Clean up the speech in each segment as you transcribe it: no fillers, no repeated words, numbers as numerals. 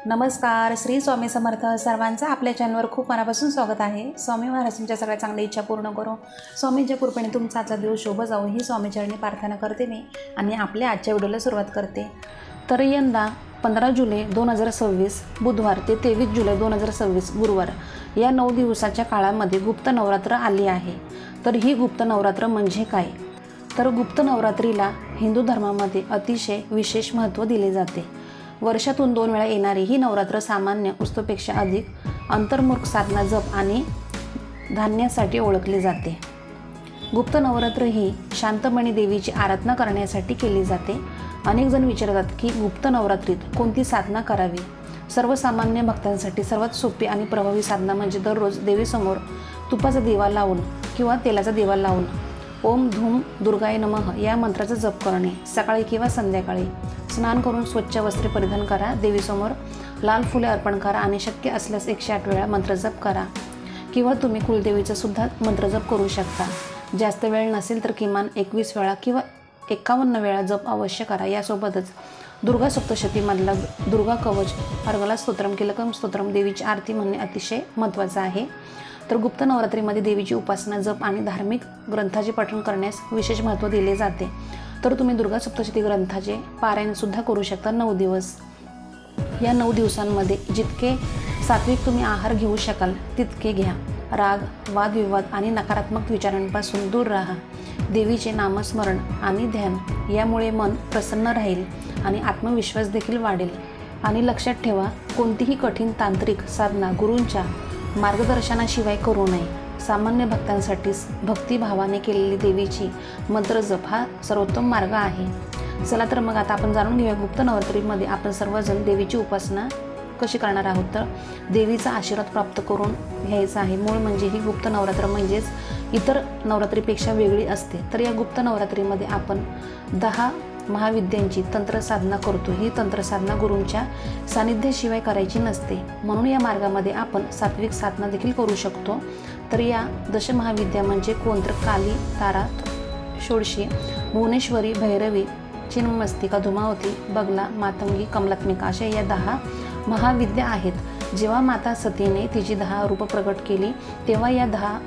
नमस्कार. श्री स्वामी समर्थ. सर्वांचं आपल्या चॅनलवर खूप मनापासून स्वागत आहे. स्वामी महाराज तुमच्या सगळ्या चांगल्या इच्छा पूर्ण करो. स्वामींच्या कृपेने तुमचा आजचा दिवस शुभ जावो ही स्वामीचरणी प्रार्थना करते मी आणि आपल्या आजच्या व्हिडिओला सुरुवात करते. तर यंदा 15 जुलै 2026 बुधवार ते 23 जुलै 2026 गुरुवार या 9 दिवसाच्या काळामध्ये गुप्त नवरात्र आली आहे. तर ही गुप्त नवरात्र म्हणजे काय? तर गुप्त नवरात्रीला हिंदू धर्मामध्ये अतिशय विशेष महत्त्व दिले जाते. वर्षातून 2 वेळा येणारी ही नवरात्र सामान्य उत्सवापेक्षा अधिक अंतर्मुख साधना, जप आणि धान्यासाठी ओळखली जाते. गुप्त नवरात्र ही शांतमणी देवीची आराधना करण्यासाठी केली जाते. अनेक जण विचारतात की गुप्त नवरात्रीत कोणती साधना करावी. सर्वसामान्य भक्तांसाठी सर्वात सोपी आणि प्रभावी साधना म्हणजे दररोज देवीसमोर तुपाचा दिवा लावून किंवा तेलाचा दिवा लावून ओम धूम दुर्गाय नमः या मंत्राचा जप करणे. सकाळी किंवा संध्याकाळी स्नान करून स्वच्छ वस्त्रे परिधान करा, देवीसमोर लाल फुले अर्पण करा आणि शक्य असल्यास 108 वेळा मंत्रजप करा किंवा तुम्ही कुलदेवीचा सुद्धा मंत्रजप करू शकता. जास्त वेळ नसेल तर किमान 21 वेळा किंवा 51 वेळा जप अवश्य करा. यासोबतच दुर्गा सप्तशतीमधला दुर्गा कवच, अर्गला स्तोत्रम, किलकम स्तोत्रम, देवीची आरती म्हणणे अतिशय महत्त्वाचं आहे. तर गुप्त नवरात्रीमध्ये देवीची उपासना, जप आणि धार्मिक ग्रंथाचे पठण करण्यास विशेष महत्त्व दिले जाते. तर तुम्ही दुर्गा सप्तशती ग्रंथाचे पारायणसुद्धा करू शकता 9 दिवस. या 9 दिवसांमध्ये जितके सात्विक तुम्ही आहार घेऊ शकाल तितके घ्या. राग, वादविवाद आणि नकारात्मक विचारांपासून दूर राहा. देवीचे नामस्मरण आणि ध्यान यामुळे मन प्रसन्न राहील आणि आत्मविश्वास देखील वाढेल. आणि लक्षात ठेवा, कोणतीही कठीण तांत्रिक साधना गुरूंच्या मार्गदर्शनाशिवाय करू नये. सामान्य भक्तांसाठी भक्तिभावाने केलेली देवीची मंत्रजप हा सर्वोत्तम मार्ग आहे. चला तर मग आता आपण जाणून घेऊया गुप्त नवरात्रीमध्ये आपण सर्वजण देवीची उपासना कशी करणार आहोत. तर देवीचा आशीर्वाद प्राप्त करून घ्यायचा आहे. मूळ म्हणजे ही गुप्त नवरात्र म्हणजेच इतर नवरात्रीपेक्षा वेगळी असते. तर या गुप्त नवरात्रीमध्ये आपण 10 महाविद्यांची तंत्रसाधना करतो. ही तंत्रसाधना गुरूंच्या सानिध्याशिवाय करायची नसते. म्हणून या मार्गामध्ये आपण सात्विक साधना देखील करू शकतो. तर या दशमहाविद्या म्हणजे कोण? तर काली, तारा, षोडशी, भुवनेश्वरी, भैरवी, चिन्मस्तिका, धूमावती, बगला, मातंगी, कमलात्मिका अशा या 10 महाविद्या आहेत. जेव्हा माता सतीने तिची 10 रूप प्रकट केली तेव्हा या 10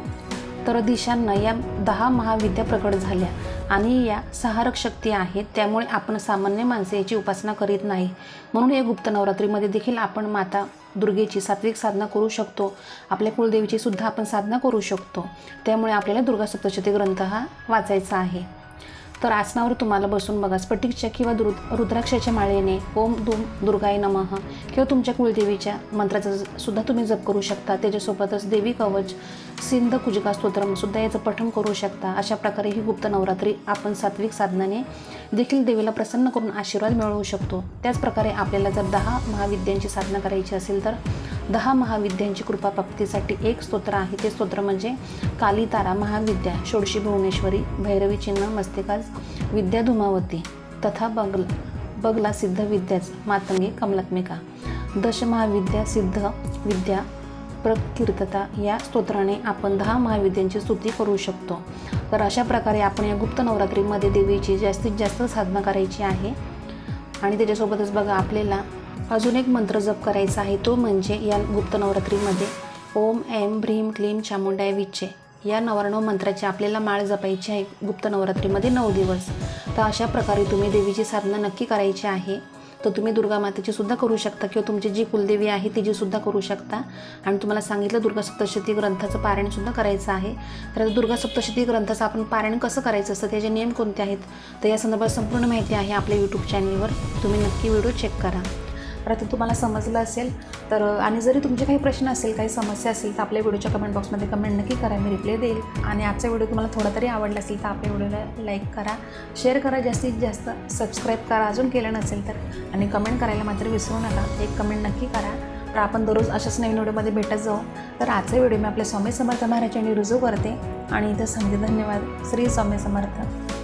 तरदिशांना या 10 महाविद्या प्रकट झाल्या आणि या सहारक शक्ती आहेत. त्यामुळे आपण सामान्य माणसे याची उपासना करीत नाही. म्हणून या गुप्त नवरात्रीमध्ये देखील आपण माता दुर्गेची सात्विक साधना करू शकतो. आपल्या कुलदेवीची सुद्धा आपण साधना करू शकतो. त्यामुळे आपल्याला दुर्गा सप्तशती ग्रंथ हा वाचायचा आहे. तर आसनावर तुम्हाला बसून बघा, स्फटिकच्या किंवा रुद्राक्षाच्या माळेने ओम धूम दुर्गाय नमः किंवा तुमच्या कुलदेवीच्या मंत्राचा सुद्धा तुम्ही जप करू शकता. त्याच्यासोबतच देवी कवच, सिंध कुजका स्तोत्रम सुद्धा याचं पठण करू शकता. अशा प्रकारे ही गुप्त नवरात्री आपण सात्विक साधनाने देखील देवीला प्रसन्न करून आशीर्वाद मिळवू शकतो. त्याचप्रकारे आपल्याला जर 10 महाविद्यांची साधना करायची असेल तर 10 महाविद्यांची कृपा प्राप्तीसाठी एक स्तोत्र आहे. ते स्तोत्र म्हणजे काली, तारा महाविद्या, षोडशी भुवनेश्वरी, भैरवी, चिन्ह मस्तिकाज विद्या, धूमावती तथा बगला सिद्ध विद्याच, मातंगी, कमलात्मिका, दशमहाविद्या, सिद्ध विद्या, प्रकीर्तता या स्तोत्राने आपण 10 महाविद्यांची स्तुती करू शकतो. तर अशा प्रकारे आपण या गुप्त नवरात्रीमध्ये देवीची जास्तीत जास्त साधना करायची आहे. आणि त्याच्यासोबतच बघा, आपल्याला अजून एक मंत्र जप करायचा आहे. तो म्हणजे या गुप्त नवरात्रीमध्ये ओम ऐं भ्रीं क्लीं चामुंडाय विच्चे या 99 मंत्राची आपल्याला माळ जपायची आहे गुप्त नवरात्रीमध्ये 9 दिवस. तर अशा प्रकारे तुम्ही देवीची साधना नक्की करायची आहे. तर तुम्ही दुर्गा मातेची सुद्धा करू शकता किंवा तुमची जी कुलदेवी आहे तिची सुद्धा करू शकता. आणि तुम्हाला सांगितलं दुर्गा सप्तशती ग्रंथाचं पारायणसुद्धा करायचं आहे. तर दुर्गा सप्तशती ग्रंथाचं आपण पारायण कसं करायचं असतं, त्याचे नियम कोणते आहेत, तर या संदर्भात संपूर्ण माहिती आहे आपल्या यूट्यूब चॅनलवर. तुम्ही नक्की व्हिडिओ चेक करा. तर आता तुम्हाला समजलं असेल तर. आणि जरी तुमचे काही प्रश्न असेल, काही समस्या असेल तर आपल्या व्हिडिओच्या कमेंट बॉक्समध्ये कमेंट नक्की करा, मी रिप्लाय देईल. आणि आजचा व्हिडिओ तुम्हाला थोडा तरी आवडला असेल तर आपल्या व्हिडिओला लाईक करा, शेअर करा, जास्तीत जास्त सबस्क्राईब करा अजून केलं नसेल तर. आणि कमेंट करायला मात्र विसरू नका, एक कमेंट नक्की करा. तर आपण दररोज अशाच नवीन व्हिडिओमध्ये भेटत जाऊ. तर आजचा व्हिडिओ मी आपल्या स्वामी समर्थ महाराजांनी रुजू करते आणि इथं सांगते धन्यवाद. श्री स्वामी समर्थ.